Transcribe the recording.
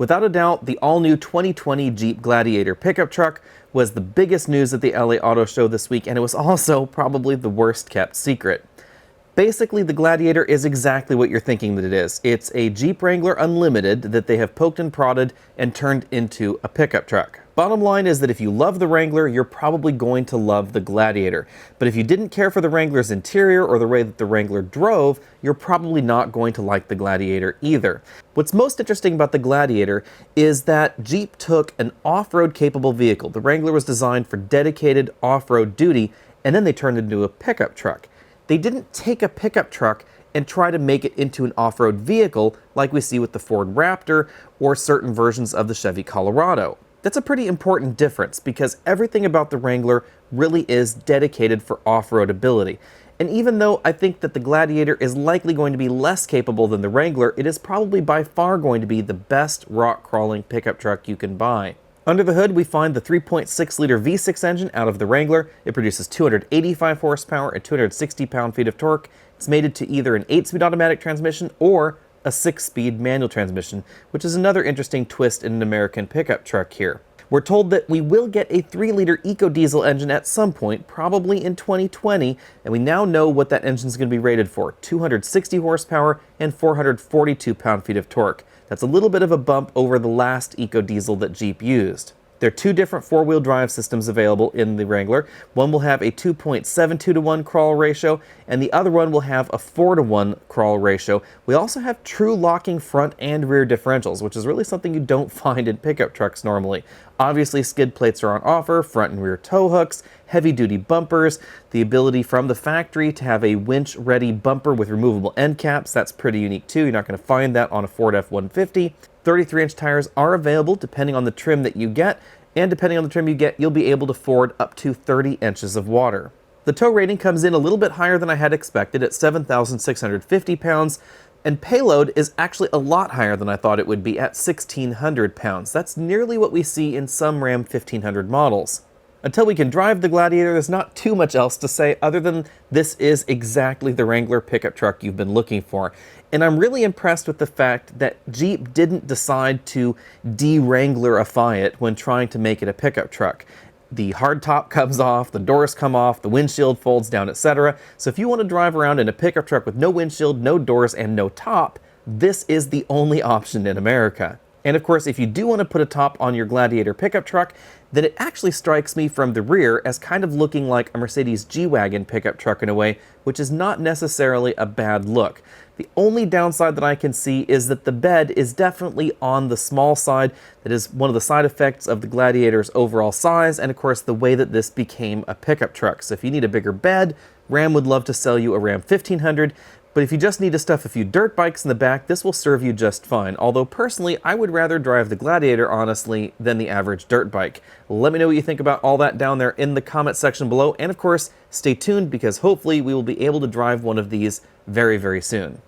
Without a doubt, the all-new 2020 Jeep Gladiator pickup truck was the biggest news at the LA Auto Show this week, and it was also probably the worst kept secret. Basically, the Gladiator is exactly what you're thinking that it is. It's a Jeep Wrangler Unlimited that they have poked and prodded and turned into a pickup truck. Bottom line is that if you love the Wrangler, you're probably going to love the Gladiator. But if you didn't care for the Wrangler's interior or the way that the Wrangler drove, you're probably not going to like the Gladiator either. What's most interesting about the Gladiator is that Jeep took an off-road capable vehicle. The Wrangler was designed for dedicated off-road duty, and then they turned it into a pickup truck. They didn't take a pickup truck and try to make it into an off-road vehicle like we see with the Ford Raptor or certain versions of the Chevy Colorado. That's a pretty important difference because everything about the Wrangler really is dedicated for off-road ability. And even though I think that the Gladiator is likely going to be less capable than the Wrangler, it is probably by far going to be the best rock-crawling pickup truck you can buy. Under the hood, we find the 3.6-liter V6 engine out of the Wrangler. It produces 285 horsepower and 260 pound-feet of torque. It's mated to either an 8-speed automatic transmission or a 6-speed manual transmission, which is another interesting twist in an American pickup truck here. We're told that we will get a 3-liter eco-diesel engine at some point, probably in 2020, and we now know what that engine is going to be rated for: 260 horsepower and 442 pound-feet of torque. That's a little bit of a bump over the last eco-diesel that Jeep used. There are two different four-wheel drive systems available in the Wrangler. One will have a 2.72-to-1 crawl ratio, and the other one will have a 4-to-1 crawl ratio. We also have true locking front and rear differentials, which is really something you don't find in pickup trucks normally. Obviously, skid plates are on offer, front and rear tow hooks, heavy-duty bumpers, the ability from the factory to have a winch-ready bumper with removable end caps. That's pretty unique too. You're not going to find that on a Ford F-150. 33-inch tires are available depending on the trim that you get, and depending on the trim you get, you'll be able to ford up to 30 inches of water. The tow rating comes in a little bit higher than I had expected at 7,650 pounds, and payload is actually a lot higher than I thought it would be at 1,600 pounds. That's nearly what we see in some Ram 1500 models. Until we can drive the Gladiator, there's not too much else to say other than this is exactly the Wrangler pickup truck you've been looking for. And I'm really impressed with the fact that Jeep didn't decide to de-Wranglerify it when trying to make it a pickup truck. The hardtop comes off, the doors come off, the windshield folds down, etc. So if you want to drive around in a pickup truck with no windshield, no doors, and no top, this is the only option in America. And of course, if you do want to put a top on your Gladiator pickup truck, then it actually strikes me from the rear as kind of looking like a Mercedes G-Wagon pickup truck in a way, which is not necessarily a bad look. The only downside that I can see is that the bed is definitely on the small side. That is one of the side effects of the Gladiator's overall size, and of course the way that this became a pickup truck. So if you need a bigger bed, Ram would love to sell you a Ram 1500, but if you just need to stuff a few dirt bikes in the back, this will serve you just fine. Although personally, I would rather drive the Gladiator, honestly, than the average dirt bike. Let me know what you think about all that down there in the comment section below. And of course, stay tuned because hopefully we will be able to drive one of these very, very soon.